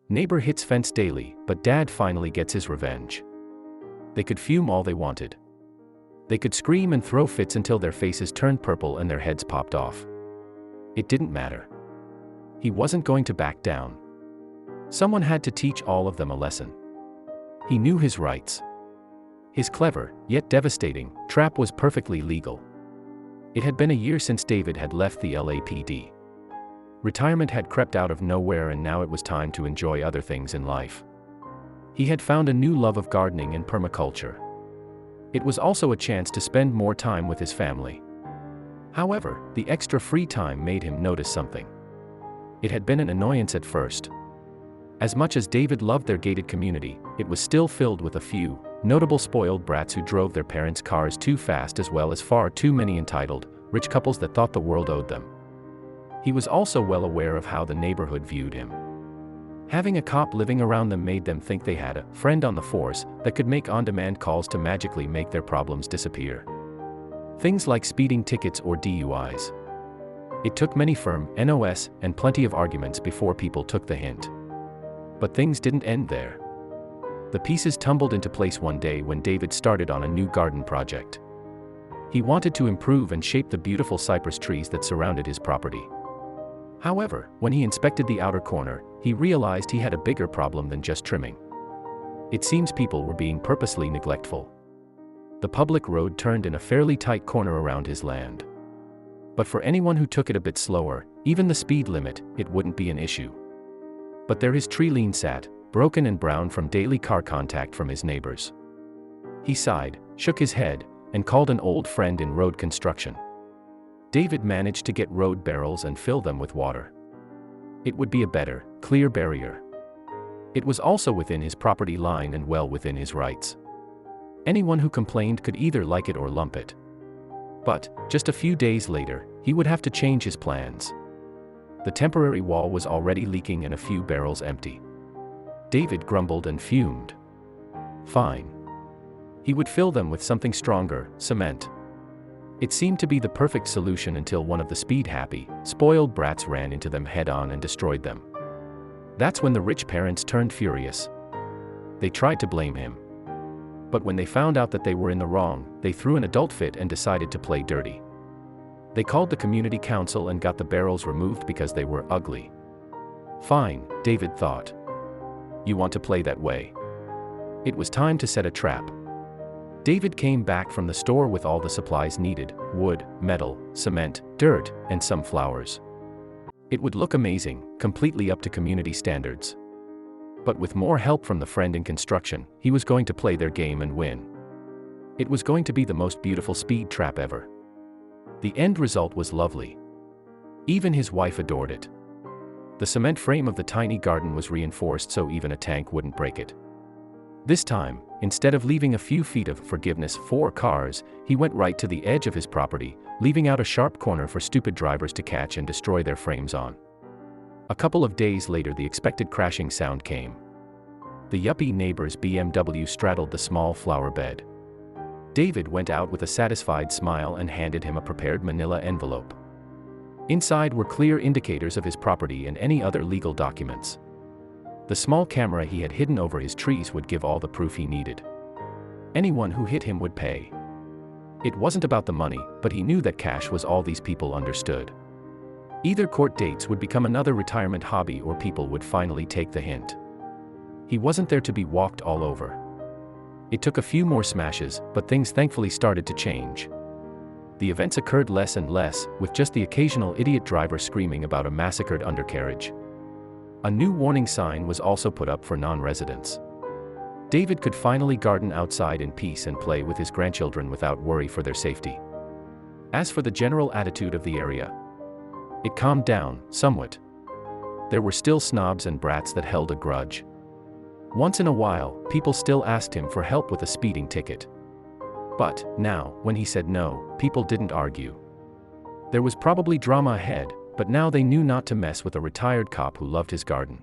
Neighbor hits fence daily, but dad finally gets his revenge. They could fume all they wanted. They could scream and throw fits until their faces turned purple and their heads popped off. It didn't matter. He wasn't going to back down. Someone had to teach all of them a lesson. He knew his rights. His clever, yet devastating, trap was perfectly legal. It had been a year since David had left the LAPD. Retirement had crept out of nowhere, and now it was time to enjoy other things in life. He had found a new love of gardening and permaculture. It was also a chance to spend more time with his family. However, the extra free time made him notice something. It had been an annoyance at first. As much as David loved their gated community, it was still filled with a few notable spoiled brats who drove their parents' cars too fast, as well as far too many entitled, rich couples that thought the world owed them. He was also well aware of how the neighborhood viewed him. Having a cop living around them made them think they had a friend on the force that could make on-demand calls to magically make their problems disappear. Things like speeding tickets or DUIs. It took many firm NOS and plenty of arguments before people took the hint. But things didn't end there. The pieces tumbled into place one day when David started on a new garden project. He wanted to improve and shape the beautiful cypress trees that surrounded his property. However, when he inspected the outer corner, he realized he had a bigger problem than just trimming. It seems people were being purposely neglectful. The public road turned in a fairly tight corner around his land. But for anyone who took it a bit slower, even the speed limit, it wouldn't be an issue. But there his tree lean sat, broken and brown from daily car contact from his neighbors. He sighed, shook his head, and called an old friend in road construction. David managed to get road barrels and fill them with water. It would be a better, clear barrier. It was also within his property line and well within his rights. Anyone who complained could either like it or lump it. But, just a few days later, he would have to change his plans. The temporary wall was already leaking and a few barrels empty. David grumbled and fumed. Fine. He would fill them with something stronger, cement. It seemed to be the perfect solution until one of the speed-happy, spoiled brats ran into them head-on and destroyed them. That's when the rich parents turned furious. They tried to blame him. But when they found out that they were in the wrong, they threw an adult fit and decided to play dirty. They called the community council and got the barrels removed because they were ugly. Fine, David thought. You want to play that way? It was time to set a trap. David came back from the store with all the supplies needed: wood, metal, cement, dirt, and some flowers. It would look amazing, completely up to community standards. But with more help from the friend in construction, he was going to play their game and win. It was going to be the most beautiful speed trap ever. The end result was lovely. Even his wife adored it. The cement frame of the tiny garden was reinforced so even a tank wouldn't break it. This time, instead of leaving a few feet of forgiveness for cars, he went right to the edge of his property, leaving out a sharp corner for stupid drivers to catch and destroy their frames on. A couple of days later, the expected crashing sound came. The yuppie neighbor's BMW straddled the small flower bed. David went out with a satisfied smile and handed him a prepared manila envelope. Inside were clear indicators of his property and any other legal documents. The small camera he had hidden over his trees would give all the proof he needed. Anyone who hit him would pay. It wasn't about the money, but he knew that cash was all these people understood. Either court dates would become another retirement hobby or people would finally take the hint. He wasn't there to be walked all over. It took a few more smashes, but things thankfully started to change. The events occurred less and less, with just the occasional idiot driver screaming about a massacred undercarriage. A new warning sign was also put up for non-residents. David could finally garden outside in peace and play with his grandchildren without worry for their safety. As for the general attitude of the area, it calmed down, somewhat. There were still snobs and brats that held a grudge. Once in a while, people still asked him for help with a speeding ticket. But, now, when he said no, people didn't argue. There was probably drama ahead, but now they knew not to mess with a retired cop who loved his garden.